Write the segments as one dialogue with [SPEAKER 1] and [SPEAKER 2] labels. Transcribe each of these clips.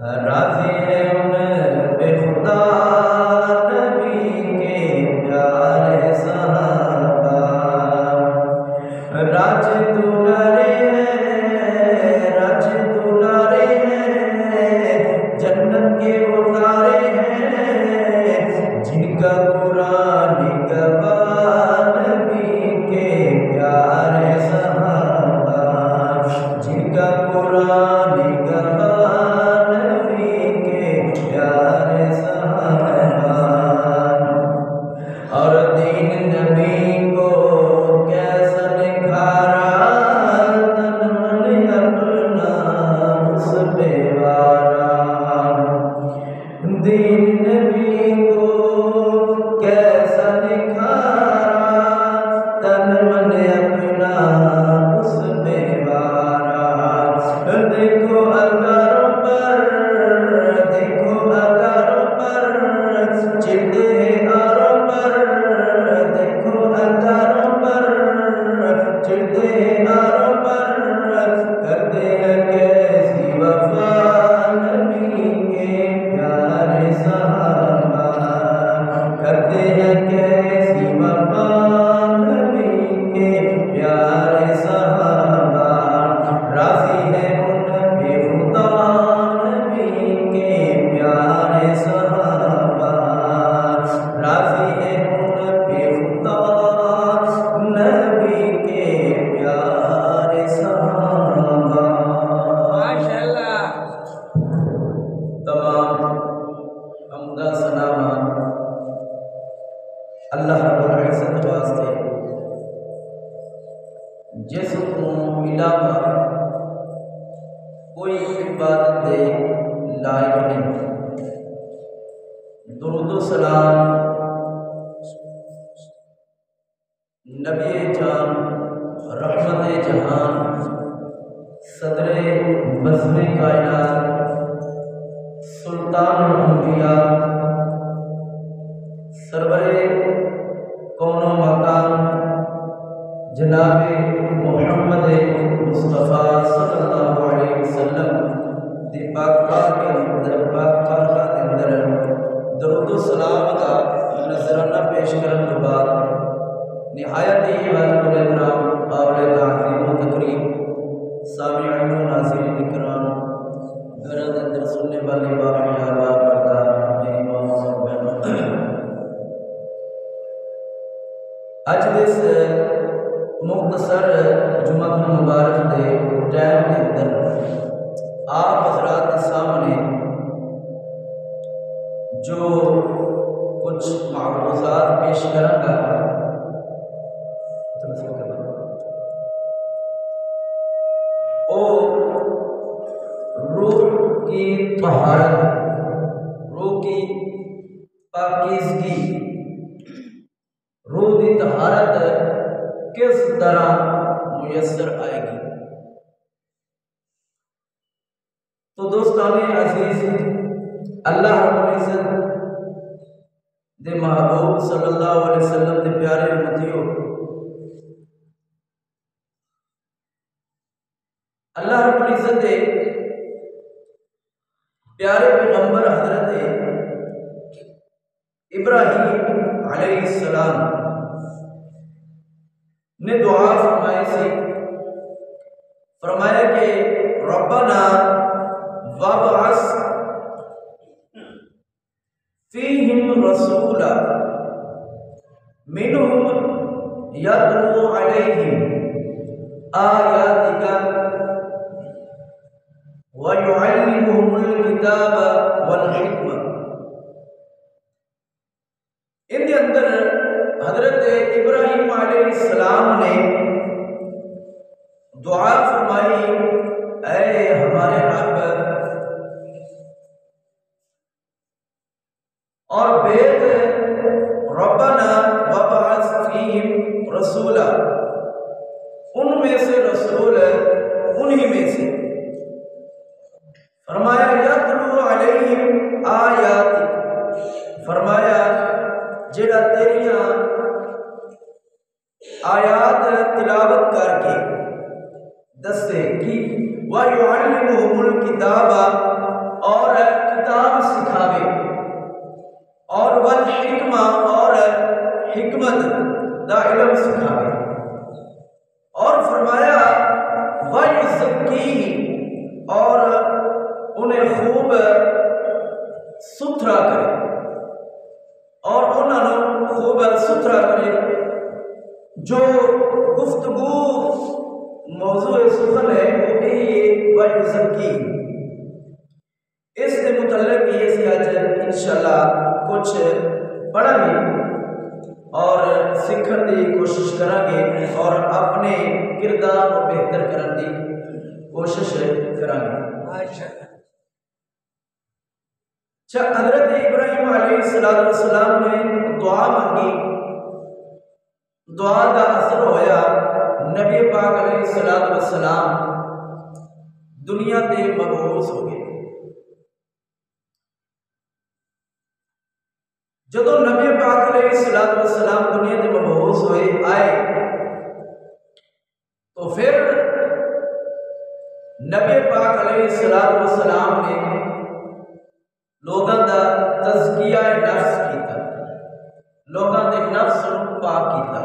[SPEAKER 1] راضی ہے ان پہ خدا نبی کے پیارے صحابہ، راج دلارے ہیں، راج دلارے ہیں، جنت کے اتارے ہیں، جن کا قرآن گواہ نبی کے پیارے صحابہ، جن کا قرآن گواہ نبی کے پیارے صحابہ، اور دین نبی کو کیسا نکھارا، تن من اپنا اس پہ وارا، دین نبی کو کیسا نکھارا، تن من اپنا اس پہ وارا، دیکھو اثروں پر، دیکھو اثروں پر، چڑھتے آروں پر، دیکھو اثروں پر، چڑھتے آروں پر، کرتے ہیں کیسی وفا نبی کے پیارے صحابہ، کرتے ہیں کیسی وفا نبی کے پیارے صحابہ، راضی ہے ان پہ خدا نبی کے پیارے صحابہ، راضی ہے ان پہ خدا نبی کے پیارے صحابہ۔
[SPEAKER 2] ماشاءاللہ۔
[SPEAKER 1] تمام حمدہ ثناء اللہ رب العزت واسطے، جس کو علاوہ کوئی عبادت دے لائق نہیں، درود و سلام نبی جان، رحمت جہان، صدر بزم کائنات، سلطان الانبیاء، سرور کون و مکان، جناب محمد مصطفیٰ صلی اللہ علیہ وسلم دی پاک پاک کے اندر، پاک پاک کے اندر درود و سلام کا نذرانہ پیش کرنے کے بعد نہایت ہی واجب الاحترام قابل تعظیم و تکریم سامعین و ناظرین کرام، گھر اندر سننے والے باقی آباد پردہ میری ماں اور بہنوں، اج دس مختصر جمعہ مبارک دے ٹائم کے اندر آپ حضرات کے سامنے جو کچھ معروضات پیش کروں گا، او روح کی طہارت، روح کی پاکیزگی، روح کی طہارت کس طرح میسر آئے گی۔ تو دوستان عزیز، اللہ رب العزت دے محبوب صلی اللہ علیہ وسلم دے پیارے امتیوں، اللہ رب العزت دے پیارے پیغمبر حضرت ابراہیم علیہ السلام نے دعا فرمائی سی، فرمایا کہ ربنا وابعث فیہم رسولا منہم یتلو علیہم آیاتک ویعلمہم الکتاب والحکمہ۔ ان کے اندر حضرت ابراہیم علیہ السلام نے دعا فرمائی، اے ہمارے رب، اور بیت ربنا وابعث فیہم رسولا، ان میں سے رسول انہی میں سے، فرمایا یتلو علیہم آیاتک، فرمایا جڑا تیریاں آیات تلاوت کر کے دستے کی وَيُعَلِّمُهُمُ الْكِتَابَ، اور سکھاوے اور فرمایا وَيُزَكِّيهِمْ اور انہیں خوب ستھرا کرے اور انہوں خوب ستھرا کرے. جو گفتگو موضوع سخن ہے وہ یہی وَيُزَكِّيهِمْ. اس کے متعلق یہ سی آج انشاءاللہ کچھ پڑھیں گے اور سیکھن کی کوشش کریں گے اور اپنے کردار کو بہتر کرنے کی کوشش کریں گے. حضرت ابراہیم علیہ السلام نے دعا مانگی، دعا کا اثر ہویا، نبی پاک علیہ السلام دنیا تے مبعوث ہو گئے. جدو نبی پاک علیہ السلام دنیا تے مبعوث ہوئے آئے تو پھر نبی پاک علیہ السلام نے لوگوں کا تزکیہ نفس کیتا، لوگوں کے نفس کو پاک کیتا.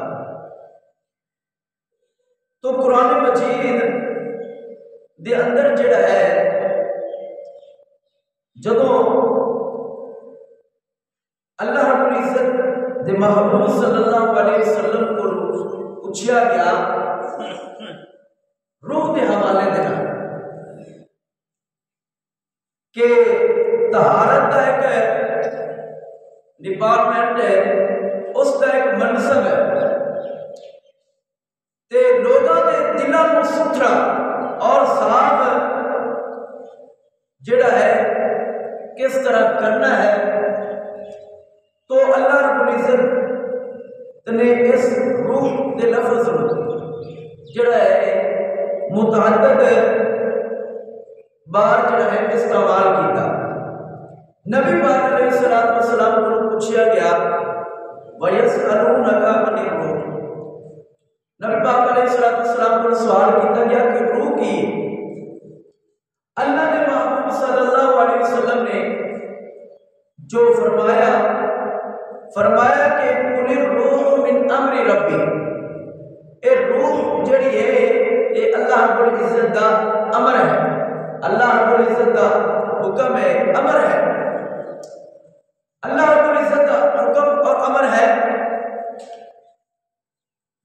[SPEAKER 1] تو قرآن مجید دے اندر جڑا ہے جدو اللہ رب العزت دے محبوب صلی اللہ علیہ وسلم کو پوچھا گیا روح دے حوالے دینا کہ طہارت کا ایک ڈپارٹمنٹ ہے، اس کا ایک منصب ہے تے لوگوں کے دلوں کو ستھرا اور صاف جڑا ہے کس طرح کرنا ہے. تو اللہ رب العزت نے اس روح کے لفظ جڑا ہے متعدد بار جڑا ہے استعمال کیتا. نبی پاک علیہ السلام کو پوچھا گیا وَيَسْأَلُونَكَ عَنِ الرُّوحِ. نبی پاک علیہ السلام کو سوال کیتا گیا کہ روح کی ہے. اللہ کے محبوب صلی اللہ علیہ وسلم نے جو فرمایا کہ قُلِ الرُّوحُ مِنْ أَمْرِ رَبِّي. اے روح جڑی ہے یہ اللہ رب العزت کا امر ہے، اللہ رب العزت کا حکم ہے، امر ہے. اللہ رب العزت کا حکم اور امر ہے.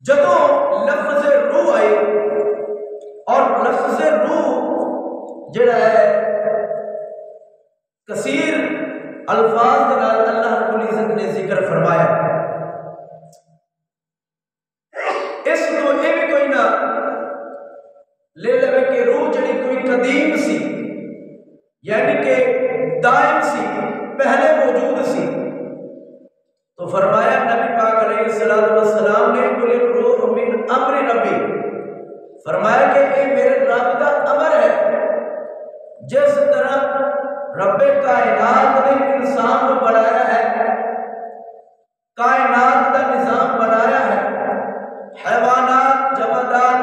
[SPEAKER 1] جدو لفظ روح آئی اور لفظ روح جڑا ہے کثیر الفاظ کے نال اللہ رب العزت نے ذکر فرمایا. اس کو یہ بھی کوئی نہ لے لے کہ روح جڑی کوئی قدیم سی یعنی کہ دائم سی، پہلے موجود سی. تو فرمایا نبی پاک علیہ السلام نے قُلِ الرُّوحُ مِنْ أَمْرِ رَبِّي. فرمایا کہ یہ میرے رب کا امر ہے. جس طرح رب کائنات نے انسان کو بنایا ہے، کائنات کا نظام بنایا ہے، حیوانات، جمادات،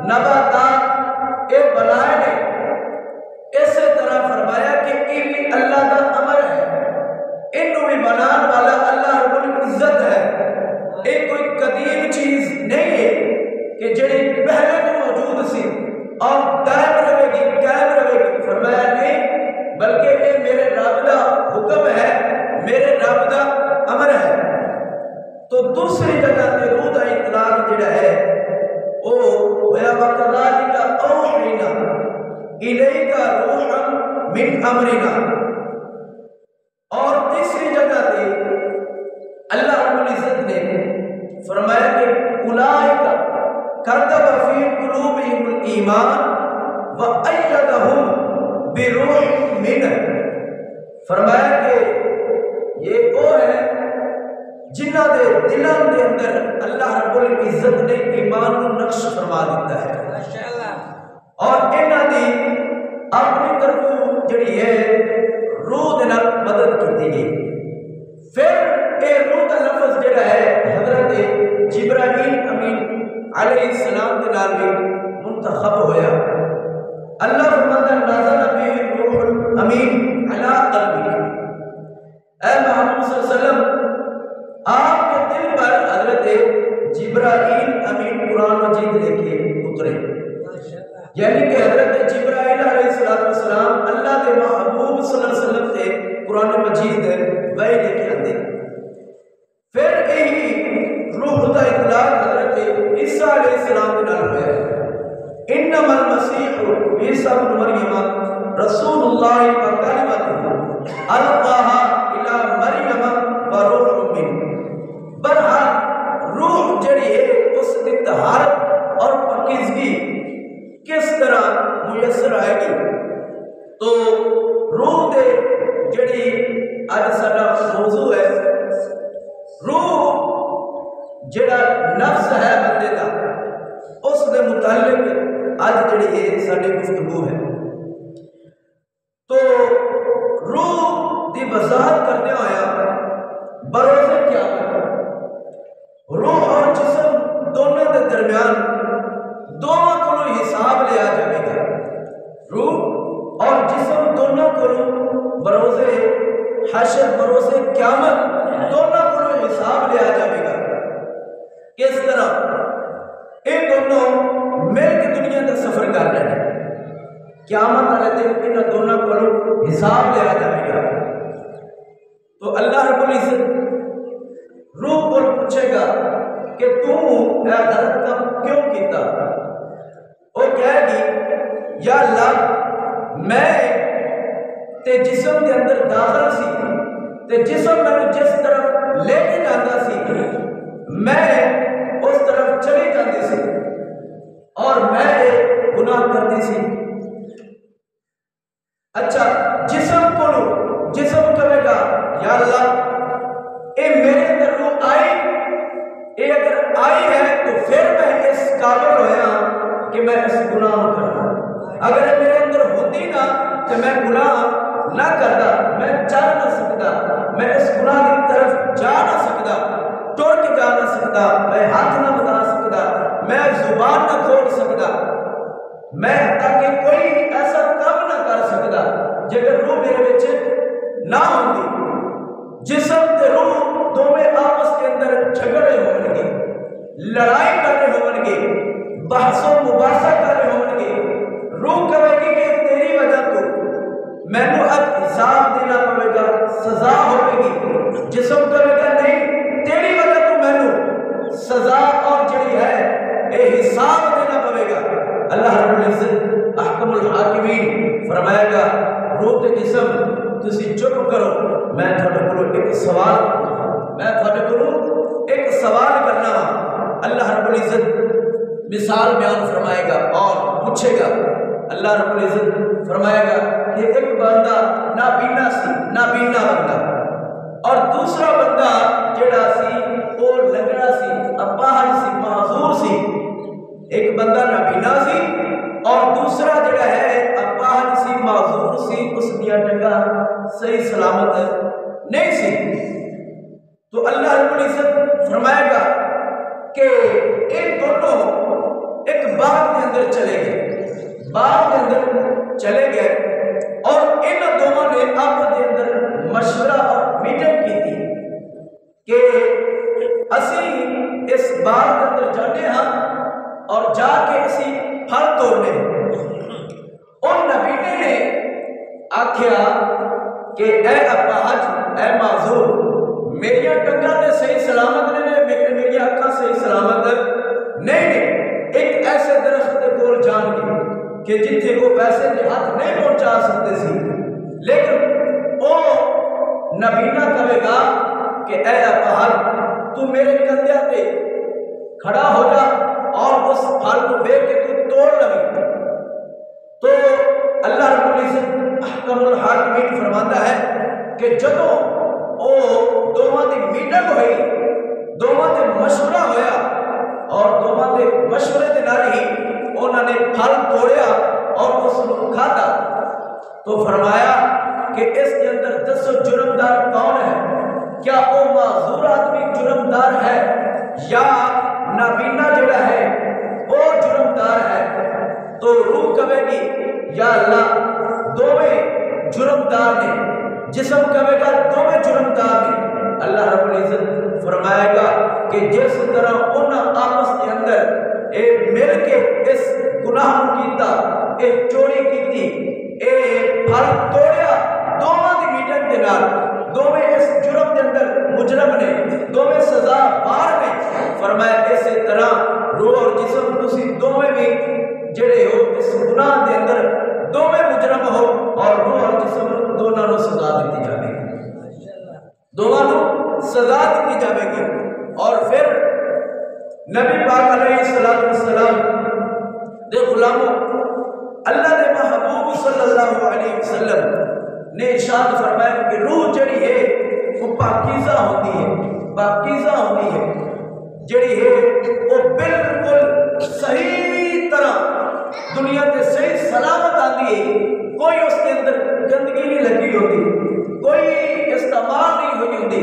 [SPEAKER 1] نباتات یہ بنائے نے، اسی طرح فرمایا کہ یہ بھی اللہ کا امر ہے. انہوں بھی بنانے والا اللہ رب العزت ہے. یہ کوئی قدیم چیز نہیں ہے کہ جڑی پہلے تو موجود سی اور دائم رہے گی، قائم رہے گی. فرمایا نہیں، بلکہ یہ میرے رب کا حکم ہے، میرے رب کا امر ہے. تو دوسری جگہ تے روح کا اطلاق جڑا ہے وہ ہویا وَكَذَلِكَ أَوْحَيْنَا إِلَيْكَ رُوحًا مِنْ أَمْرِنَا. اور تیسری جگہ تے اللہ رب العزت نے فرمایا کہ اولئک کتب فی قلوبہم الایمان وَأَيَّدَهُمْ بِرُوحٍ مِّنْهُ. فرمایا کہ یہ وہ ہے جنہ دے دلوں دے اندر اللہ رب العزت نے ایمان کو نقش فرما دیتا ہے اور انہاں دی اپنی طرف جڑی ہے روح دے نال مدد کی گئی. پھر اے روح کا لفظ جڑا ہے حضرت جبرائیل امین علیہ السلام کے نال بھی منتخب ہویا. اللہ فرماتا ہے نازل به روح الامین علی قلبک. اے محمد صلی اللہ علیہ وسلم آپ کے دل پر حضرت جبرائیل یعنی کہ حضرت جبرائیل علیہ السلام اللہ کے محبوب صلی اللہ علیہ وسلم سے قرآن مجید وحی لے کے آتے، پھر یہی روح کا اطلاق حضرت عیسیٰ علیہ السلام کے نال ہوا، انما المسیح عیسیٰ ابن مریم رسول اللہ وکلمۃ القاہا الی مریم وروح منہ۔ بہرحال روح جڑی ہے اس کی طہارت اور پاکیزگی کس طرح میسر آئے گی؟ تو روح دے جڑی اج ساڈا موضوع ہے، روح جڑا نفس ہے بندے دا، اس دے متعلق اج جڑی ہے ساڈی گفتگو ہے۔ تو روح دی وضاحت کرنے آیا بروز قیامت روح اور جسم دونوں کے درمیان دونوں کو حساب لیا جائے گا۔ روح اور جسم دونوں کو بروز حشر بروز قیامت دونوں کو حساب لیا جائے گا۔ کس طرح یہ دونوں مل کے دنیا کا سفر کر رہے ہیں، قیامت والے دن ان دونوں کو حساب لیا جائے گا۔ تو اللہ رب العزت روح کو پوچھے گا کہ تو اے غلط کام کیوں کیتا؟ وہ کہے گی یا اللہ میں تے جسم کے اندر داخل سی تے جسم میں جس طرف لے کے جاتا سی میں اس طرف چلی جاتی سی اور میں گناہ کرتی سی۔ اچھا جسم کہے گا یا اللہ اے میرے اندر روح آئی، اے اگر آئی ہے تو پھر میں اس قابل ہویا کہ میں اس گناہ کرتا، اگر میرے اندر ہوتی نا تو میں گناہ نہ کرتا، میں چل نہ سکتا، میں اس گناہ کی طرف جا نہ سکتا، ٹر کے جا نہ سکتا، میں ہاتھ نہ بتا سکتا، میں زبان نہ کھول سکتا، میں تاکہ کوئی ایسا کام نہ کر سکتا جگر روح میرے بچے نہ ہوتی۔ جسم تے روح دونوں آپس کے اندر جھگڑے ہون گے، لڑائی کرنے ہون گے، بحث و مباحثہ کرنے ہون گے۔ روح کہے گی کہ تیری وجہ تو مینوں اب حساب دینا پڑے گا، سزا ہوئے گی۔ جسم کہے گا نہیں، تیری وجہ تو مینوں سزا اور جڑی ہے اے حساب دینا پڑے گا۔ اللہ رب العزت احکم الحاکمین فرمائے گا روح تے جسم تسی چپ کرو، میں تھوڑے کو ایک سوال کرنا۔ اللہ رب العزت مثال بیان فرمائے گا اور پوچھے گا۔ اللہ رب العزت فرمائے گا کہ ایک بندہ نابینا سی، نابینا بندہ، اور دوسرا بندہ جڑا سی وہ لنگڑا سی، اپاہج سی، معذور سی۔ ایک بندہ نابینا سی اور دوسرا جڑا ہے اپاہج سی، معذور سی، اس دیا ٹنگا صحیح سلامت نہیں سی۔ تو اللہ رب العزت فرمائے گا کہ یہ دونوں ایک باغ کے اندر چلے گئے، باغ کے اندر چلے گئے اور ان دونوں نے آپس کے اندر مشورہ اور میٹنگ کی تھی کہ اسی اس باغ کے اندر جانے ہاں اور جا کے اسی پھل توڑنے۔ ان نبینے نے آکھیا کہ اے اپاہج، اے معذور، میری ٹنگا تے صحیح سلامت نے، میری اکھاں صحیح سلامت نہیں نے۔ ایک ایسے درخت کے کول جان گے کہ جتھے وہ پیسے دے ہاتھ نہیں پہنچا سکتے سی، لیکن وہ نبینا کہے گا کہ اے اپاہج تو میرے کندھے پہ کھڑا ہو جا اور اس پھل کو دیکھ کے تو توڑ لگے۔ تو اللہ رب العزت احکم الحاکمین فرماتا ہے کہ جدوں او دونوں دی میٹنگ ہوئی، دونوں دے مشورہ ہویا اور دونوں دے مشورے دے نال ہی انہوں نے پھل توڑیا اور اس کو کھاتا۔ تو فرمایا کہ اس کے اندر دسو جرمدار کون ہے؟ کیا وہ معذور آدمی جرمدار ہے یا نابینا جڑا ہے وہ جرمدار ہے؟ تو روح کہے گی یا اللہ دونوں جرمدار نے، جسم کہے گا دونوں جرمدار نے۔ اللہ رب العزت فرمائے گا کہ جس طرح ان آپس کے اندر اے مل کے اس گناہ کیتا، اے چوری کیتی، اے پھل توڑیا، دوواں دی میٹنگ دے نال دوویں اس جرم دے اندر مجرم نے، دوویں سزا بار نے۔ فرمایا اسی طرح روح اور جسم تسی دوویں بھی جڑے ہو اس گناہ دے اندر دوویں مجرم ہو، اور روح اور جسم دونوں نو سزا دیتی جاوے گی، دونوں نو سزا دیتی جاوے گی۔ اور پھر نبی پاک علیہ السلام دے غلاموں، اللہ دے محبوب صلی اللہ علیہ وسلم نے ارشاد فرمایا کہ روح جڑی ہے وہ پاکیزہ ہوتی ہے، پاکیزہ ہوتی ہے، جڑی ہے وہ بالکل صحیح طرح دنیا تے صحیح سلامت آتی ہے، کوئی اس کے اندر گندگی نہیں لگی ہوتی، کوئی استعمال نہیں ہوئی ہوتی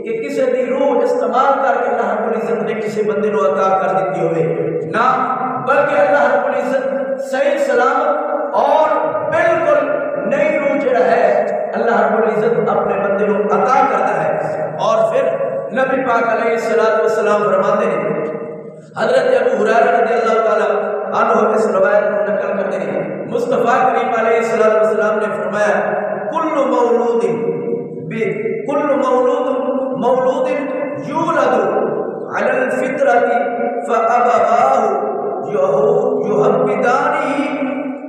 [SPEAKER 1] کہ کسی دی روح استعمال کر کے اللہ رب العزت نے کسی بندے کو عطا کر دیتی ہوئے، نہ بلکہ اللہ رب العزت صحیح سلامت اور بالکل نئی روح جڑا ہے اللہ رب العزت اپنے بندے کو عطا کرتا ہے۔ اور پھر نبی پاک علیہ السلام فرماتے ہیں، حضرت ابو ہریرہ رضی اللہ تعالیٰ عنہ اس روایت کو نقل کرتے ہیں، مصطفیٰ کریم علیہ السلام نے فرمایا کل مولود یولد علی الفطرۃ فابواہ یحودانہ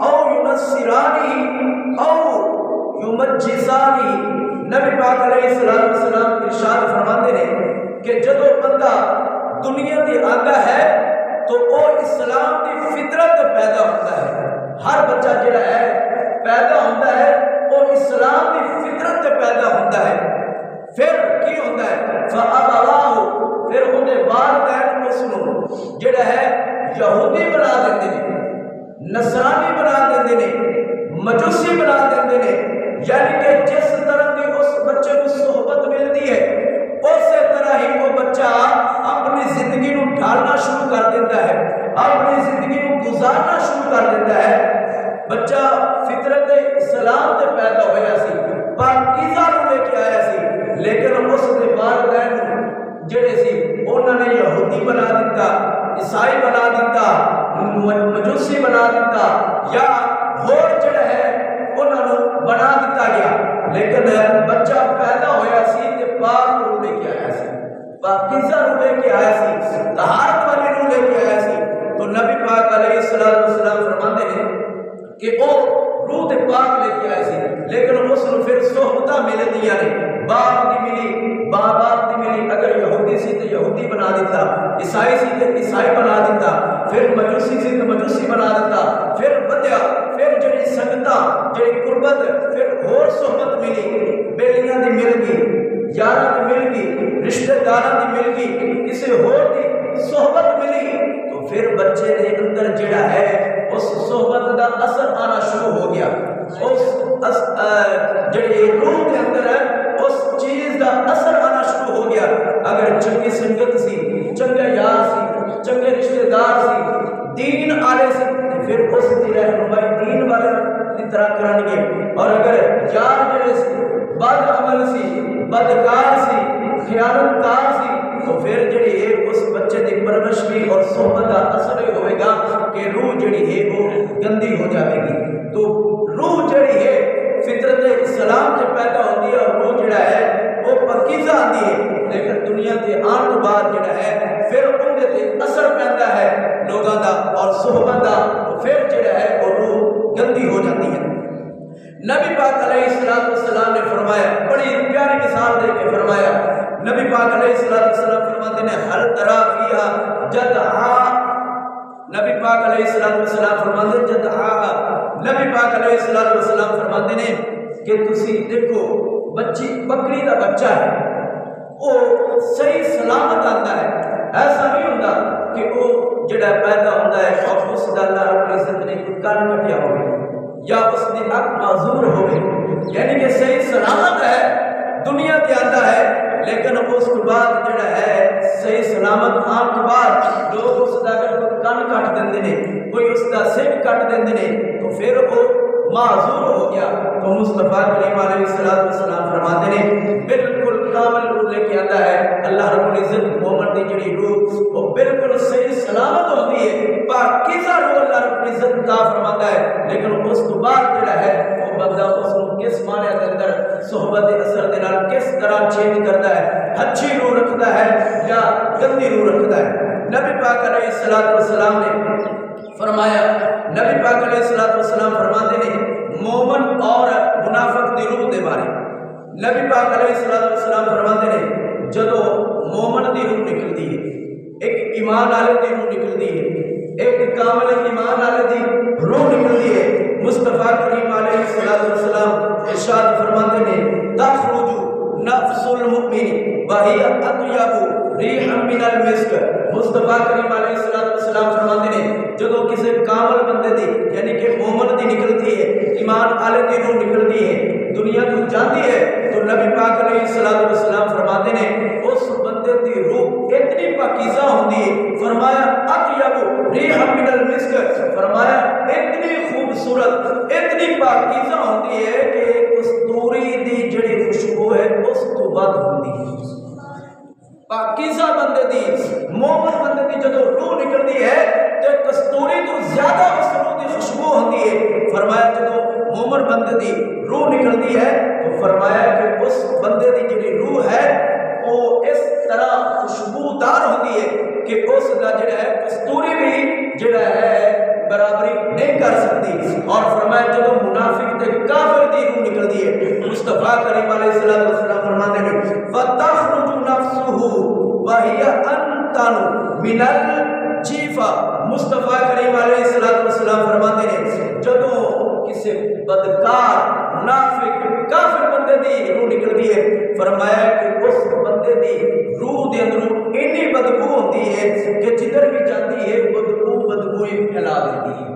[SPEAKER 1] او ینصرانہ او یمجسانہ۔ نبی پاک علیہ السلام ارشاد فرماتے ہیں کہ جدو بندہ دنیا تے آتا ہے تو وہ اسلام کی فطرت پیدا ہوتا ہے، ہر بچہ جڑا ہے پیدا ہوتا ہے وہ اسلام کی فطرت پیدا ہوتا ہے۔ پھر کی ہوتا ہے فابواہ، پھر انہیں والدین اس کو جڑا ہے یہودی بنا دیتے ہیں، نصرانی بنا دیتے ہیں، مجوسی بنا دیتے ہیں، یعنی کہ جس طرح کی اس بچے کو صحبت ملتی ہے اسی طرح ہی وہ بچہ اپنی زندگی کو ڈھالنا شروع کر دیتا ہے، اپنی زندگی کو گزارنا شروع کر دیتا ہے۔ بچہ فطرت اسلام سے پیدا ہویا سی، پاکیزہ رو لے کے آیا سی، لیکن اس کے والدین جڑے سی انہوں نے یہودی بنا دیتا، عیسائی بنا دیتا، مجوسی بنا دیتا، یا اور جڑا ہے انہوں نے بنا دیتا گیا۔ لیکن بچہ پیدا ہویا سی تے پاک رو لے کے آیا سی، پاکیزہ رو لے کے آیا سی، طہارت والی رو لے کے آیا سی۔ تو نبی پاک علیہ السلام فرماتے ہیں کہ وہ روح تے پاک لے کے آئے سی، لیکن اس نے پھر صحبتہ مل دیا نے، باپ دی ملی، باپ دی ملی، اگر یہودی سی تو یہودی بنا دیتا، عیسائی سی تو عیسائی بنا دیتا، پھر مجوسی سی تو مجوسی بنا دیتا، پھر بدیا، پھر جڑی سنگتا جڑی قربت، پھر اور صحبت ملی، بیلیاں دی مل گئی، یاراں دی مل گئی، رشتہ داراں دی مل گئی، کسی اور دی صحبت ملی، تو پھر بچے دے اندر جڑا ہے اس صحبت دا اثر آنا شروع ہو گیا، اس جڑی روح کے اندر ہے اس چیز دا اثر آنا شروع ہو گیا۔ اگر چنگی سنگت سی، چنگا یار سی، چنگے رشتہ دار سی، دین آلے سی، پھر اس دی رہنمائی دین والے کی طرح کریں گے، اور اگر یار جڑے سی بد عمل سی، بدکار سی، خیانت کار سی، تو پھر جڑی ہے اس بچے دی پرورش بھی اور صحبت کا اثر ہوئے گا کہ روح جڑی ہے وہ گندی ہو جائے گی۔ تو روح جڑی ہے فطرت اسلام سے پیدا ہوتی ہے، اور روح جڑا ہے وہ پاکیزہ آتی ہے، لیکن دنیا کے آن کے بعد جڑا ہے پھر ان کے اثر پہنتا ہے لوگوں کا اور صحبت کا، تو پھر جڑا ہے وہ روح گندی ہو جاتی ہے۔ نبی پاک علیہ السلام نے فرمایا، بڑی پیاری مثال دے کے فرمایا، نبی پاک علیہ السلام فرماتے ہیں ہر طرح فیہا جدعا، نبی پاک علیہ السلام فرماتے ہیں جدعا، نبی پاک علیہ السلام فرماتے ہیں کہ تسی دیکھو بکری کا بچہ ہے وہ صحیح سلامت آتا ہے، ایسا نہیں ہوتا کہ وہ جڑا پیدا ہوتا ہے اور اس کا اللہ رب العزت نے کوئی کان کٹیا ہوئے یا اس کی اک معذور ہوئے، یعنی کہ صحیح سلامت ہے دنیا کے آتا ہے، لیکن اس کے بعد جڑا ہے صحیح سلامت آن کے بعد لوگ اس کا اگر کوئی کان کٹ دیندے نے، کوئی اس کا سر کٹ دیندے نے، تو پھر وہ معذور ہو گیا۔ تو مصطفیٰ کریم علیہ السلام فرماتے ہیں بالکل کامل روح لے کے آتا ہے، اللہ رب العزت مومن دی جڑی روح وہ بالکل صحیح سلامت ہوتی ہے، پاکیزہ روح اللہ رب العزت عطا فرماتا ہے۔ لیکن اس تو بعد جڑا ہے وہ بندہ اس کو کس معنی کے اندر صحبت اثر دے نال کس طرح چینج کرتا ہے، اچھی روح رکھتا ہے یا گندی روح رکھتا ہے۔ نبی پاک علیہ الصلوۃ والسلام نے فرمایا، نبی پاک علیہ الصلوۃ والسلام فرماتے ہیں مومن اور منافق دی روح دے بارے، نبی پاک علیہ الصلوۃ والسلام فرماتے ہیں جدو مومن دی روح نکلتی ہے، ایک ایمان والے دی روح نکلتی ہے، ایک کامل ایمان والے دی روح نکلتی ہے، مصطفیٰ کریم علیہ الصلوۃ والسلام ارشاد فرماتے ہیں تخرج نفس المؤمن وہی اطیب ریحا من المسک۔ مصطفیٰ کریم علیہ الصلوۃ والسلام فرماتے ہیں جدو کسی کامل بندے دی یعنی کہ مومن دی نکلتی ہے، ایمان والے دی روح نکلتی ہے، دنیا تو جاتی ہے، تو نبی پاک علیہ الصلوۃ والسلام فرماتے ہیں اس بندے دی روح اتنی پاکیزہ ہوتی ہے، فرمایا اطیب ریحا من المسک، فرمایا اتنی خوبصورت اتنی پاکیزہ ہوتی ہے کہ کستوری دی جڑی خوشبو ہے اس تو بعد ہوتی ہے۔ پاکیزہ بندے دی مومن بندے دی جدو روح نکلتی ہے تو کستوری تو زیادہ اس روح دی خوشبو ہوتی ہے۔ فرمایا جدو مومن بندے دی روح نکلتی ہے تو فرمایا کہ اس بندے دی جڑی روح ہے وہ اس طرح خوشبودار ہوتی ہے کہ اس کا جڑا ہے کستوری بھی جڑا ہے برابری نہیں کر سکتی۔ اور فرمایا جدو منافق تے کافر دی روح نکلتی ہے، مصطفیٰ کریم علیہ الصلوۃ والسلام فرماتے ہیں فتخرج نفسه وهي انتن من الجیفہ۔ مصطفیٰ کریم علیہ الصلوۃ والسلام فرماتے ہیں جدو کسی بدکار منافق کافر بندے دی روح نکلتی ہے، فرمایا کہ اس بندے دی روح دے اندر اتنی بدبو ہوتی ہے کہ جدھر بھی جاتی ہے بدبو ہی پھیلا دیتی ہے۔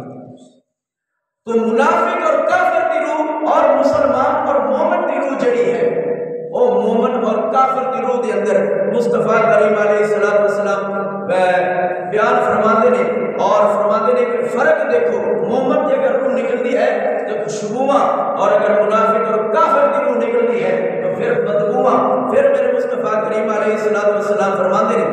[SPEAKER 1] تو منافق اور کافر دی روح اور مسلمان اور مومن دی روح جڑی ہے وہ مومن اور کافر دی روح دے اندر مصطفیٰ کریم علیہ الصلوۃ والسلام بیان فرماتے ہیں اور فرماتے ہیں کہ فرق دیکھو، مومن کی اگر روح نکلتی ہے تو خوشبواں، اور اگر منافق اور کافر کی روح نکلتی ہے تو پھر بدبواں۔ پھر میرے مصطفیٰ کریم علیہ الصلوۃ والسلام فرماتے ہیں،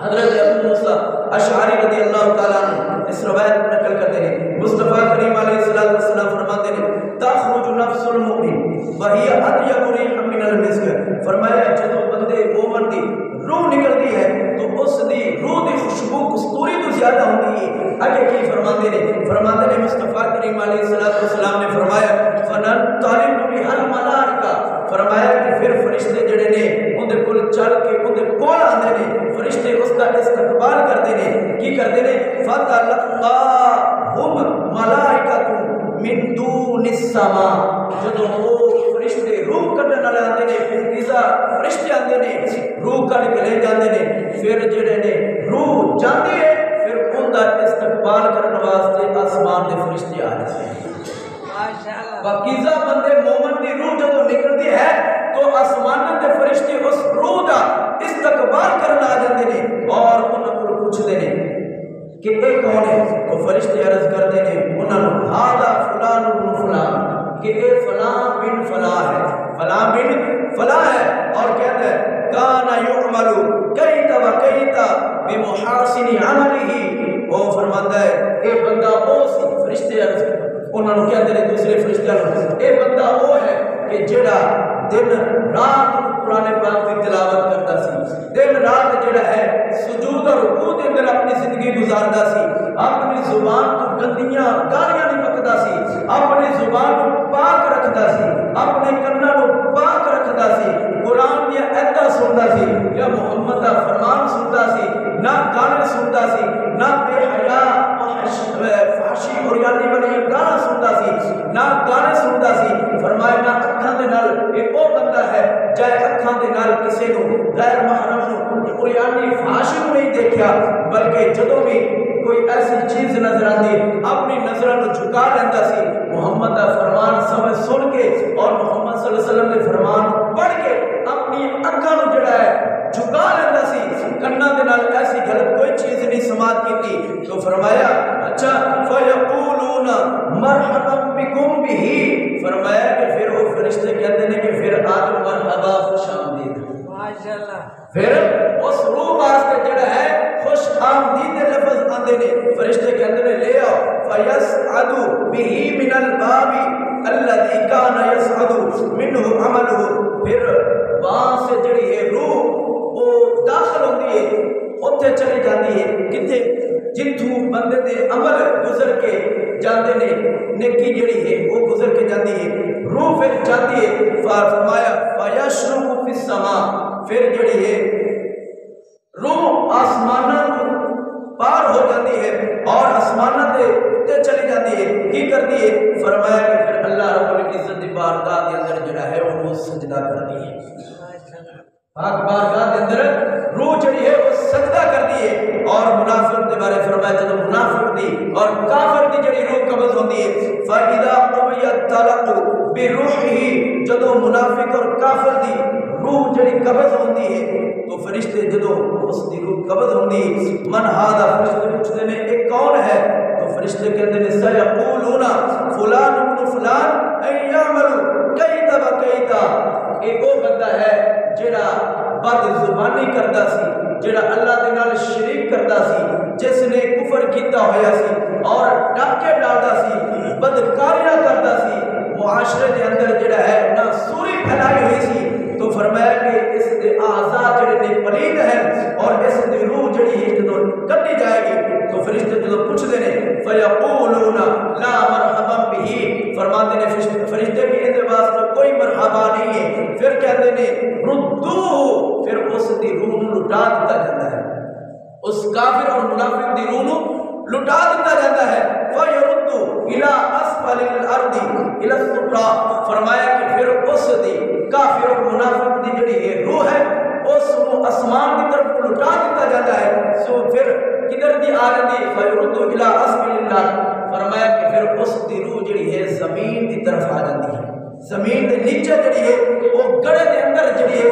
[SPEAKER 1] حضرت ابو موسیٰ اشعری رضی اللہ تعالیٰ عنہ اس روایت کو نقل کرتے ہیں، مصطفیٰ کریم علیہ الصلوۃ والسلام فرماتے ہیں تخرج نفس المؤمن وہی اطیب ریحا من المسک۔ فرمایا جدو بندے مومن دی روح نکلتی ہے تو اس دی روح دی خوشبو کستوری تو زیادہ ہوتی ہے۔ آگے کی فرماتے ہیں مصطفیٰ کریم علیہ الصلوۃ والسلام نے فرمایا فننطلق بها الملائکہ، فرمایا کہ پھر فرشتے جڑے نے ان دے کول چل کے ان دے کول آندے نے، فرشتے اس کا استقبال کرتے ہیں، کی کرتے ہیں فتلقاہم ملائکۃ من دون السماء۔ جدو وہ فرشتے روح کڈن والے آندے نے، پھر فرشتے آندے نے روح کڈ کے لے جاندے نے، پھر جڑے نے روح جاندی ہے پھر ان دا استقبال کرنے واسطے آسمان دے فرشتے آ جاتے ہیں۔ پاکیزہ بندے مومن دی روح جدو نکلتی ہے تو آسمان دے فرشتے اس روح دا استقبال کرنا آ جاتے ہیں اور انہوں کو پوچھتے ہیں کہ اے کون ہے؟ تو فرشتے عرض کرتے ہیں انہوں ہادا فلان بن فلان، کہ اے فلاں بن فلاں ہے، فلاں بن فلاں ہے، اور کہتے ہیں کانا یعمل کیتا و کیتا بمحاسن عملہ۔ وہ فرماتا ہے اے بندہ وہ سی، فرشتے عرض کرتے ہیں انہوں نے کہتے ہیں دوسرے فرشتہ اے بندہ وہ ہے کہ جڑا دن رات قرآن پاک کی تلاوت کرتا سی، دن رات جڑا ہے سجود اور رکوع دے اندر اپنی زندگی گزارتا سی، اپنی زبان کو گندیاں گالیاں نہیں بکتا سی، اپنی زبان کو پاک رکھتا سی، اپنے کناں کو پاک رکھتا سی، قرآن دیا ایتاں سنتا سی یا محمد دا فرمان سنتا سی، نہ گانے سنتا سی، نہ بے حیا فحشی اور یعنی والی گانا سنتا سی، نہ گانے سنتا سی۔ فرمایا نہ اکھاں دے نال ایک وہ بندہ ہے جائے اکھاں دے نال کسی نو غیر محرم نو اور یعنی فحشی نو نہیں دیکھا، بلکہ جدوں بھی کوئی ایسی چیز نظر آتی اپنی نظروں کو جھکا لینا سی، محمد کا فرمان سمجھ سن کے اور محمد صلی اللہ علیہ وسلم کے فرمان پڑھ کے اپنی اکھاں نو جڑا ہے جھکا لینا سی، کنا دے نال ایسی غلط کوئی چیز نہیں سماعت کی۔ تو فرمایا اچھا فیقولون مرحبا بکم بھی، فرمایا کہ پھر وہ فرشتے کہتے ہیں کہ پھر آج مرحبا خوش آمدید، پھر وہاں سے جڑی ہے روح وہ داخل ہوتی ہے اتنے چلی جاتی ہے کتنے جتھوں بندے دے عمل گزر کے جاتے نے نیکی جڑی ہے وہ گزر کے جاتی ہے روح پھر جاتی ہے فرمایا فیشرق فی السماء پھر جڑی ہے روح آسمانہ پار ہو جاتی ہے اور آسمانہ دے اتنے چلی جاتی ہے کی کرتی ہے فرمایا کہ پھر اللہ رب العزت دی بارگاہ کے اندر جڑا ہے وہ سجدہ کرتی ہے پاک بارگاہ کے اندر روح جڑی ہے وہ سجدہ کرتی ہے اور منافق کے بارے فرمایا جب منافق دی اور کافر دی جڑی روح قبض ہوتی ہے فَإِذَا قُضِيَ الطَّلَقُ بِرُوحِهِ جدو منافق اور کافر دی روح جڑی قبض ہوتی ہے تو فرشتے جدو اس دی روح قبض ہوتی ہے من ہذا فرشتے پوچھتے ہیں ایک کون ہے تو فرشتے کہتے ہیں سیقولون فلان ابن فلان ان یعمل کیتا بکیتا ایک وہ بندہ ہے جڑا بد زبانی کرتا سی جڑا اللہ دے نال شریک کرتا سی جس نے کفر کیتا ہویا سی اور ڈاکے ڈالتا سی بدکاریاں کرتا سی معاشرے دے اندر جڑا ہے نا سوری پھیلائی ہوئی سی تو فرمایا کہ اس دے اعضاء جڑے نے پلید ہیں اور اس دی روح جڑی ہے جدوں کٹی جائے گی تو فرشتے جدوں پوچھتے ہیں فیقولون لا مرحبا به فرماتے ہیں فرشتے کہ ان دے واسطے کوئی مرحبا نہیں ہے پھر کہتے ہیں ردوہ پھر اس دی روح نو لٹا دیتا جاتا ہے اس کافر اور منافق دی روح نو لٹا دیتا جاتا ہے فیرد الی اسفل الارض الی السفلی فرمایا کہ پھر اس دی کافر اور منافق دی جڑی ہے روح ہے اس کو آسمان کی طرف لٹا دیتا جاتا ہے سو پھر کدھر دی آ جاتی فیرد الی اسفل الارض فرمایا کہ پھر اس دی روح جڑی ہے زمین کی طرف آ جاتی ہے زمین کے نیچے جڑی ہے وہ گڑے دے اندر جڑی ہے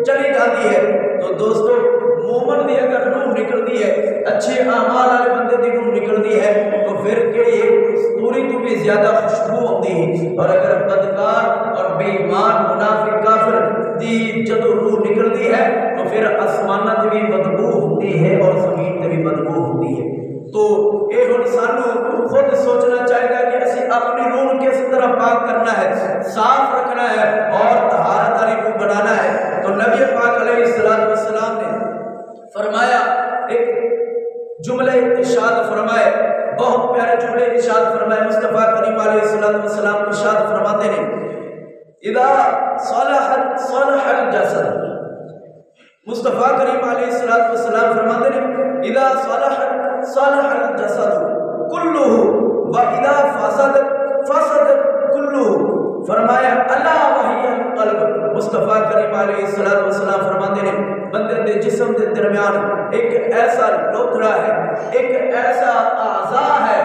[SPEAKER 1] چلی جاتی ہے تو دوستو مومن دی اگر روح نکلتی ہے اچھے اعمال والے بندے دی روح نکلتی ہے تو پھر کہڑی کستوری تو بھی زیادہ خوشبو ہوتی ہے اور اگر بدکار اور بے ایمان منافق کافر دی جدو روح نکلتی ہے تو پھر آسمانہ تے بھی بدبو ہوتی ہے اور زمین تے بھی بدبو ہوتی ہے تو اے ہن سانو خود سوچنا چاہیے گا کہ اسی اپنی روح کس طرح پاک کرنا ہے صاف رکھنا ہے اور طہارت والی روح بنانا ہے تو نبی پاک علیہ السلام نے فرمایا ایک جملہ ارشاد فرمائے بہت پیارے جملے ارشاد فرمائے مصطفیٰ کریم علیہ السلام ارشاد فرماتے ہیں اذا صلح الجسد مصطفیٰ کریم علیہ السلام فرماتے ہیں اذا صلح الجسد كله واذا فسد كله فرمایا اللہ وحی القلب مصطفیٰ کریم علیہ السلام فرماتے ہیں بندے دے جسم دے درمیان ایک ایسا لوتھڑا ہے ایک ایسا اعضاء ہے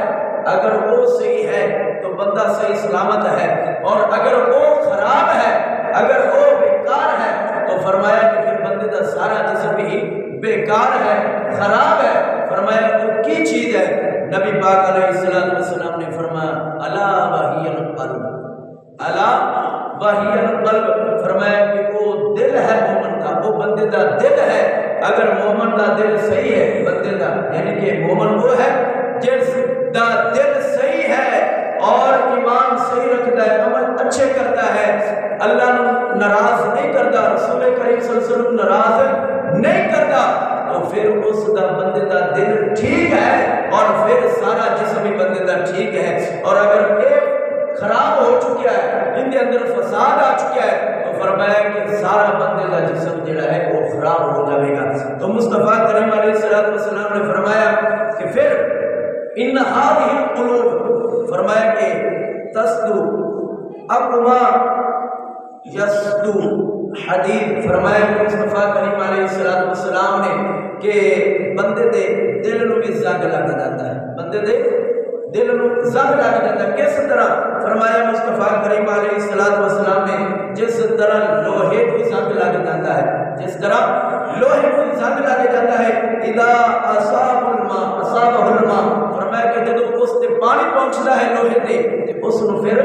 [SPEAKER 1] اگر وہ صحیح ہے تو بندہ صحیح سلامت ہے اور اگر وہ خراب ہے اگر وہ بیکار ہے تو فرمایا کہ پھر بندے دا سارا جسم ہی بیکار ہے خراب ہے فرمایا وہ کی چیز ہے نبی پاک علیہ السلام نے فرمایا الا وحی القلب الا وحی القلب فرمایا کہ وہ دل ہے مومن کا وہ بندے دا دل ہے اگر مومن دا دل صحیح ہے بندے دا یعنی کہ مومن وہ ہے جس دا دل صحیح ہے اور ایمان صحیح رکھتا ہے عمل اچھے کرتا ہے اللہ ناراض نہیں کرتا رسول کریم صلی اللہ علیہ وسلم ناراض نہیں کرتا تو پھر اس دا بندے دا دل ٹھیک ہے اور پھر سارا جسم ہی بندے دا ٹھیک ہے اور اگر ایک خراب ہو چکا ہے ان کے اندر فساد آ چکا ہے تو فرمایا کہ سارا بندے کا جسم جڑا ہے وہ خراب ہو جائے گا تو مصطفیٰ کریم علیہ السلام نے فرمایا کہ پھر ان هذه القلوب فرمایا کہ تسدو اقما یسدو حدید فرمایا کہ مصطفیٰ کریم علیہ السلام نے کہ بندے دے دل نو بھی زنگ لگ جاتا ہے بندے دے دل نو زنگ لگ جاتا ہے کس طرح فرمایا مصطفیٰ کریم علیہ السلام نے جس طرح لوہے کو زنگ لگ جاتا ہے جس طرح لوہے کو زنگ لگ جاتا ہے اذا اصابہ الماء فرمایا کہ جب اس تے پانی پہنچتا ہے لوہے تے اس نو پھر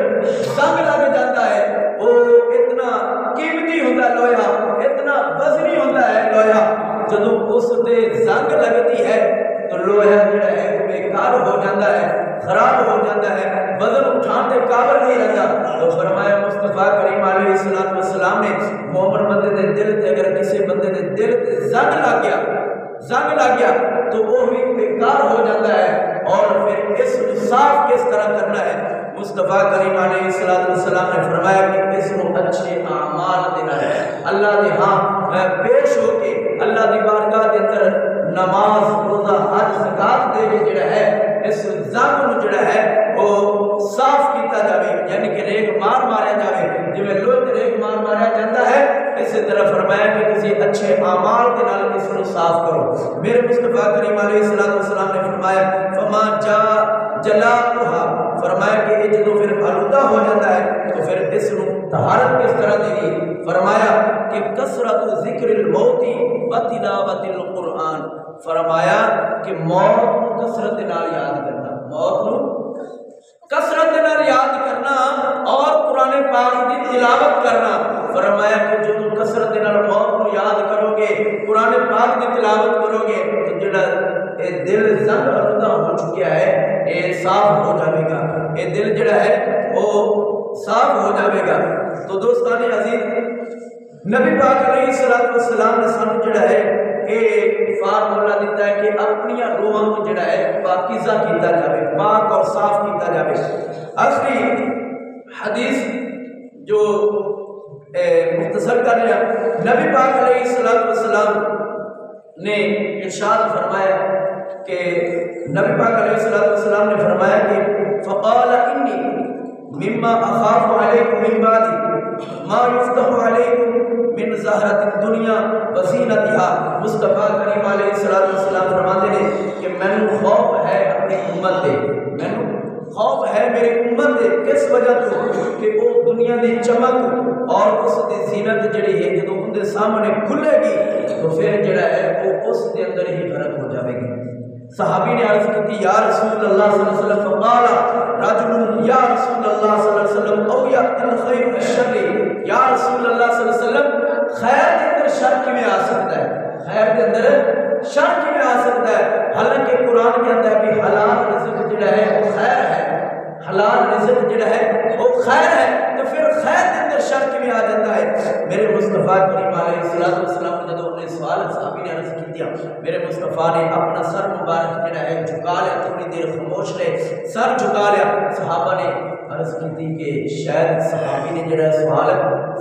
[SPEAKER 1] زنگ لگ جاتا ہے وہ اتنا قیمتی ہوتا ہے لوہا اتنا وزنی ہوتا ہے لوہا جب اس تے زنگ لگتی ہے تو لوہا جڑا ہے وہ بیکار ہو جاتا ہے خراب ہو جاتا ہے وزن اٹھانے قابل نہیں رہتا تو فرمایا مصطفیٰ کریم علیہ السلام وسلام نے مومن بندے دے دل تے اگر کسی بندے دے دل تے زنگ لگ گیا تو وہ بھی بیکار ہو جاتا ہے. اور پھر اس کو صاف کس طرح کرنا ہے؟ مصطفیٰ کریم علیہ السلام نے فرمایا کہ اس کو اچھے اعمال دینا ہے. اللہ دے ہاں پیش ہو کے اللہ دی بارگاہ دے اندر نماز روزہ حج زکات دے کے جڑا ہے اس زنگ نو جڑا ہے وہ صاف کیتا جاوے، یعنی کہ ریگ ماریا جاوے. جویں لوگ ریگ ماریا جاتا ہے اسی طرح فرمایا کہ کسی اچھے اعمال کے نال اس کو صاف کرو. میرے مصطفیٰ کریم علیہ السلام نے فرمایا فما جلاؤھا، فرمایا کہ یہ جدوں پھر آلودہ ہو جاتا ہے تو پھر اس کو طہارت کس طرح دینی؟ فرمایا کہ کثرت ذکر الموت و تلاوت القرآن، فرمایا کہ موت کو کثرت نال یاد کرنا، موت کو کثرت نال یاد کرنا اور قرآن پاک کی تلاوت کرنا. فرمایا کہ جو تم کثرت نال موت کو یاد کرو گے، قرآن پاک کی تلاوت کرو گے تو جڑا اے دل زنگ آلودہ ہو چکیا ہے اے صاف ہو جائے گا، اے دل جڑا ہے وہ صاف ہو جائے گا. تو دوستان عزیز، نبی پاک علیہ السلام نے سانو جڑا ہے اے فارمولا دیتا ہے کہ اپنی روحاں کو جڑا ہے پاکیزہ کیتا جاوے، پاک اور صاف کیتا جاوے. اصلی حدیث جو مختصر کر لیا، نبی پاک علیہ السلام نے ارشاد فرمایا کہ نبی پاک علیہ السلام نے فرمایا کہ فقال انی مما اخاف علیکم من بعدی ما یفتح علیکم من زہرت الدنیا وزینتها. مصطفیٰ کریم علیہ السلام فرماتے ہیں کہ مینوں خوف ہے اپنی امت دے، مینوں خوف ہے میری امت دے. کس وجہ تو کہ وہ دنیا دی چمک اور اس دی زینت جڑی ہے جدوں ان دے سامنے کھلے گی تو پھر جڑا ہے وہ اس دے اندر ہی غرق ہو جاوے گی. صحابی نے عرض کی یا رسول اللہ صلی اللہ علیہ وسلم، فقال رجل یا رسول اللہ صلی اللہ علیہ وسلم او یأتی الخیر بالشر، یا رسول اللہ صلی اللہ علیہ وسلم خیر کے اندر شر کیویں آ سکتا ہے؟ خیر کے اندر شر کیویں آ سکتا ہے؟ حالانکہ قرآن کے اندر بھی حلال رزق جڑا ہے وہ خیر ہے، حلال رزق جڑا ہے وہ خیر ہے، تو پھر خیر کے اندر شر کیویں آ جاتا ہے؟ میرے مصطفیٰ کریم علیہ السلام نے جب اپنے سوال صحابی نے عرض کیا، میرے مصطفیٰ نے اپنا سر مبارک جڑا ہے جھکا لیا، تھوڑی دیر خاموش رہے، سر جھکا لیا. صحابہ نے عرض کی تھی کہ شاید صحابی نے جڑا سوال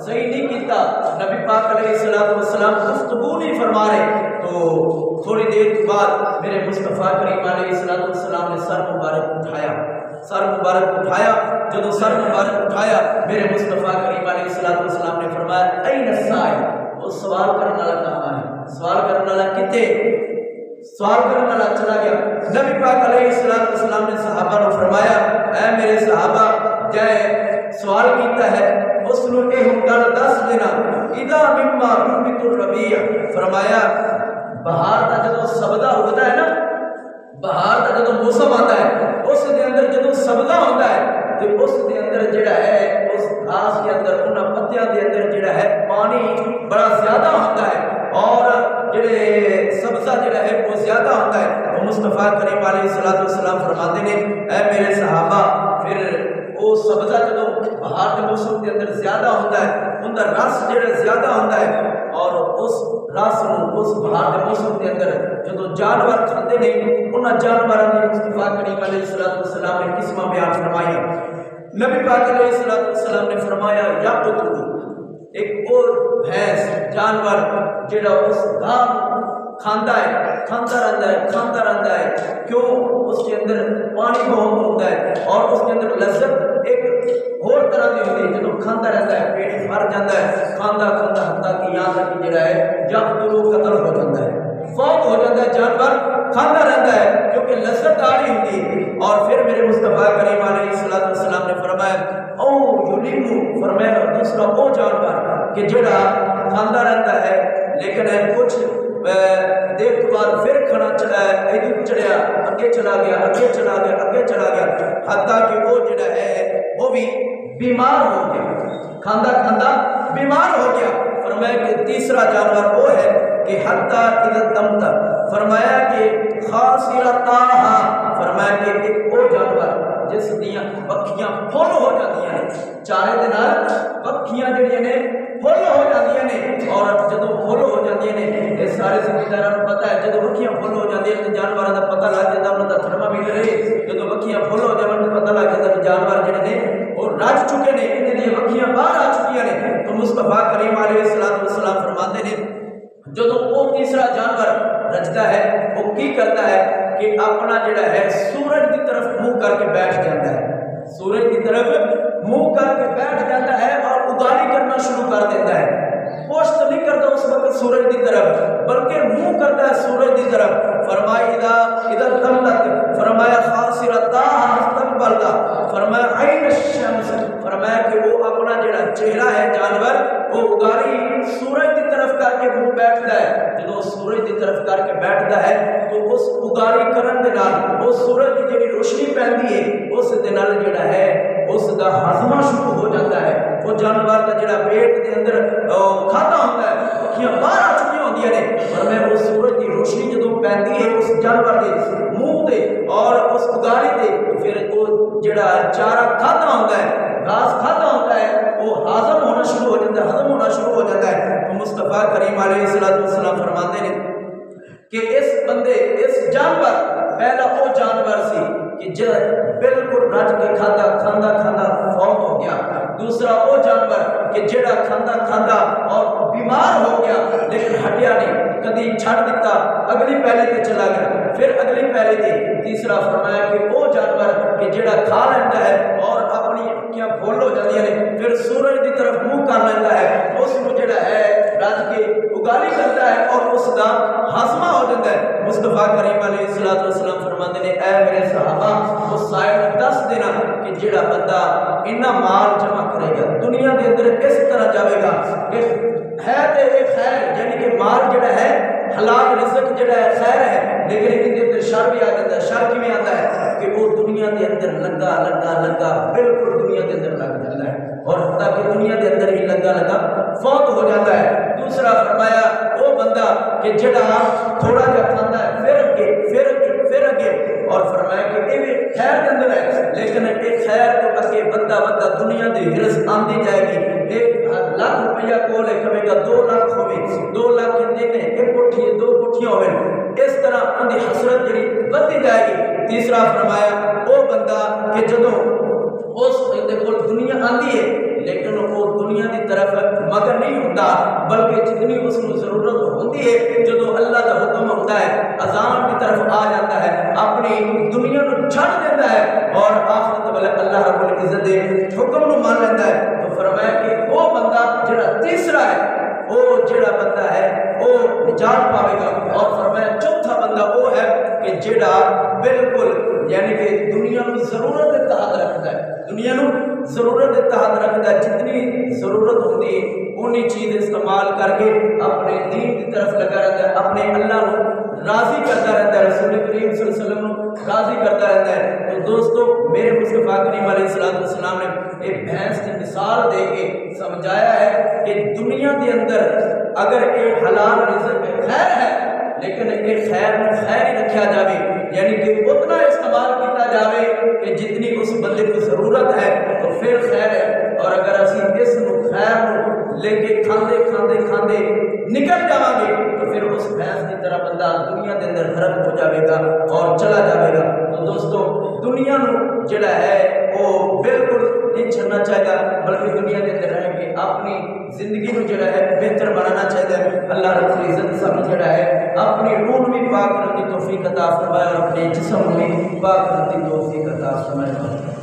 [SPEAKER 1] صحیح نہیں کیتا، نبی پاک علیہ السلام گفتگو نہیں فرما رہے. تو تھوڑی دیر کے بعد میرے مصطفیٰ کریم علیہ السلام نے سر مبارک اٹھایا، جب سر مبارک اٹھایا میرے مصطفیٰ کریم علیہ السلام نے فرمایا این السائل، وہ سوال کرنے والا کہاں ہے؟ سوال کرنے والا کتے؟ سوال کرنے والا چلا گیا. نبی پاک علیہ السلام نے صحابہ نے فرمایا اے میرے صحابہ جائے سوال کیتا ہے اس نو اے گل دس دینا، اذا مما ربت الربیع، فرمایا بہار دا جدوں سبزہ اگتا ہے نا، بہار دا جدوں موسم آتا ہے اس دے اندر جدوں سبزہ ہوتا ہے تو اس دے اندر جڑا ہے اس گھاس کے اندر انہاں پتیاں دے اندر جڑا ہے پانی بڑا زیادہ ہوتا ہے اور جڑے سبزہ جڑا ہے وہ زیادہ ہوتا ہے. وہ مصطفیٰ کریم علیہ السلام فرماتے ہیں اے میرے صحابہ پھر وہ سبزہ جدوں بہار کے موسم کے اندر زیادہ ہوتا ہے ان کا رس جڑا زیادہ ہوتا ہے اور اس رس اس بہار کے موسم کے اندر جدوں جانور کھاتے ہیں انہاں جانوراں کی مصطفیٰ کریم علیہ السلام نے قسمہ بیان فرمائی. نبی پاک علیہ السلام نے فرمایا یا قتل، ایک اور بھینس جانور جڑا اس گاہ کھاندا رہتا ہے کیوں؟ اس کے اندر پانی بہت ہوتا ہے اور اس کے اندر لذت ایک اور طرح کی ہوتی ہے، جب کھاندا رہتا ہے پیٹ بھر جاتا ہے، کھاندا حتیٰ کہ یہاں تک جڑا ہے جب تو قتل ہو جاتا ہے، فوت ہو جاتا ہے. جانور کھاندا رہتا ہے کیونکہ لذت آ رہی ہوتی ہے. اور پھر میرے مصطفیٰ کریم علیہ السلام نے فرمایا او یلیمو، فرمایا دوسرا وہ جانور کہ جڑا کھاندا رہتا ہے لیکن کچھ دیر کے بعد پھر کھانا چڑھیا اگے چلا گیا حتیٰ کہ وہ جڑا ہے وہ بھی بیمار ہو گیا، کھاندا بیمار ہو گیا. فرمایا کہ تیسرا جانور وہ ہے کہ حتیٰ اذا دمتر، فرمایا کہ خاصرتاہا، فرمایا کہ ایک وہ جانور جس دیاں پکھیاں پھول ہو جاتی ہیں، چارے دے نال پکھیاں جڑیاں نے پھول ہو اور جدوں فل ہو جاندیاں نے یہ سارے زمینداراں نوں پتہ ہے جدوں وکھیاں فل ہو جاندیاں تے جانوراں دا پتہ لگ جاندا انہاں دا تھرمامیٹر جدوں وکھیاں فل ہو جاون تے پتہ لگ جاندا جانور جڑے نے وہ رج چکے نے انہاں دی وکھیاں باہر آ چکیاں نے تو مصطفیٰ کریم علیہ الصلوۃ والسلام فرماتے ہیں جدوں وہ تیسرا جانور رجدا ہے وہ کی کرتا ہے کہ اپنا جڑا ہے سورج کی طرف منہ کر کے بیٹھ جاتا ہے سورج کی طرف منہ کر کے بیٹھ جاتا ہے اور اداری کرنا شروع کر دیتا ہے پوشت نہیں کرتا اس وقت سورج کی طرف بلکہ منہ کرتا ہے سورج کی طرف فرمایا ادھر تملت فرمایا خاصرتا استقبلتا فرمایا عین الشمس فرمایا کہ وہ اپنا جڑا چہرہ ہے جانور وہ اداری سورج کی طرف کر کے منہ بیٹھتا ہے جب سورج کی طرف کر کے بیٹھتا ہے تو اس اداری کرن دے نال وہ سورج کی جڑی روشنی پیندی ہے اس دے نال جڑا ہے اس دا ہضمہ شروع ہو جاتا ہے وہ جانور دا جڑا پیٹ دے اندر کھاتا ہوتا ہے اکھیاں باہر آ چکی ہوندیاں نے پر میں وہ سورج کی روشنی جدوں پیندی ہے اس جانور دے منہ تے اور اس اداری تے پھر وہ جڑا چارہ کھاتا ہوتا ہے گھاس کھاتا ہوتا ہے وہ ہضم ہونا شروع ہو جاتا ہے ہضم ہونا شروع ہو جاتا ہے تو مصطفیٰ کریم علیہ الصلوۃ والسلام فرماتے ہیں کہ اس بندے اس جانور پہلا وہ جانور سی کہ جو بالکل رج کے کھانا فوت ہو گیا دوسرا وہ جانور کہ جڑا کھانا اور بیمار ہو گیا لیکن ہٹیا نہیں کدی چھڑ دیتا اگلی پہلی تے چلا گیا پھر اگلی پہلی تے تیسرا فرمایا کہ وہ جانور کہ جڑا کھا لیتا ہے اور اپنی اکھیاں کھول ہو جاتی ہیں پھر سورج کی طرف منہ کر لیتا ہے اس کو جڑا ہے رج کے اگالی کرتا ہے اور اس کا ہاضمہ ہو جاتا ہے مصطفیٰ کریم علیہ الصلوۃ والسلام فرماتے ہیں اے میرے صحابہ وہ صاحب دس دینا کہ جڑا بندہ اتنا مال جمع کرے گا دنیا کے اندر اس طرح جاوے گا کہ ہے تے خیر یعنی کہ مال جڑا ہے حلال رزق جڑا ہے خیر ہے لیکن ان کے اندر شر بھی آ جاتا ہے شر کی میں آتا ہے کہ وہ دنیا کے اندر لگا بالکل دنیا کے اندر لگ جاتا ہے اور حتیٰ کہ دنیا کے اندر ہی لگا فوت ہو جاتا ہے دوسرا فرمایا وہ بندہ کہ جڑا تھوڑا جا کھاتا ہے پھر اگے اور فرمایا کہ یہ بھی خیر کے اندر ہے لیکن ایک خیر تو اگے بندہ دنیا کی ہرس آتی جائے گی 1 لاکھ روپیہ کول کھوے گا 2 لاکھ ہوے 2 لاکھ دے نے ایک کوٹھی 2 کوٹھیاں ہوے اس طرح ان کی حسرت جڑی بڑھتی جائے گی تیسرا فرمایا وہ بندہ کہ جدوں اس بندے کو دنیا آتی ہے لیکن وہ دنیا کی طرف مگر نہیں ہوتا بلکہ جتنی اس کو ضرورت ہوتی ہے جدو اللہ کا حکم ہوتا ہے اذان کی طرف آ جاتا ہے اپنی دنیا کو چھڑ دیتا ہے اور آخرت والے اللہ رب العزت کے حکم کو مان لیتا ہے تو فرمایا کہ وہ بندہ جڑا تیسرا ہے وہ جڑا بندہ ہے وہ نجات پاوے گا اور فرمایا چوتھا بندہ وہ ہے کہ جڑا بالکل یعنی کہ دنیا کو ضرورت کے تحت رکھتا ہے دنیا کو ضرورت کے تحت رکھتا ہے جتنی ضرورت ہوتی ہے انہی چیز استعمال کر کے اپنے دین کی طرف لگا رہتا ہے اپنے اللہ کو راضی کرتا رہتا ہے رسول کریم صلی اللہ علیہ وسلم کو راضی کرتا رہتا ہے تو دوستو میرے مصطفیٰ کریم علیہ السلام نے ایک بھینس کی مثال دے کے سمجھایا ہے کہ دنیا کے اندر اگر ایک حلال رزق خیر ہے لیکن ایک خیر میں خیر ہی رکھا جاوے یعنی کہ اتنا استعمال کیتا جاوے کہ جتنی اس بندے کو ضرورت ہے تو پھر خیر ہے اور اگر اسی اس خیر لے کے کھاندے نکل جاواں گے تو پھر اس بھینس کی طرح بندہ دنیا کے اندر غرق ہو جاوے گا اور چلا جاوے گا تو دوستو دنیا نو جڑا ہے وہ بالکل نہیں چھڑنا چاہیے بلکہ دنیا کے اندر رہ کے اپنی زندگی کو جڑا ہے بہتر بنانا چاہیے اللہ رب العزت سب جڑا ہے اپنی روح بھی پاک کرنے کی توفیق عطا فرمائے اور اپنے جسم بھی پاک کرنے کی توفیق عطا فرمائے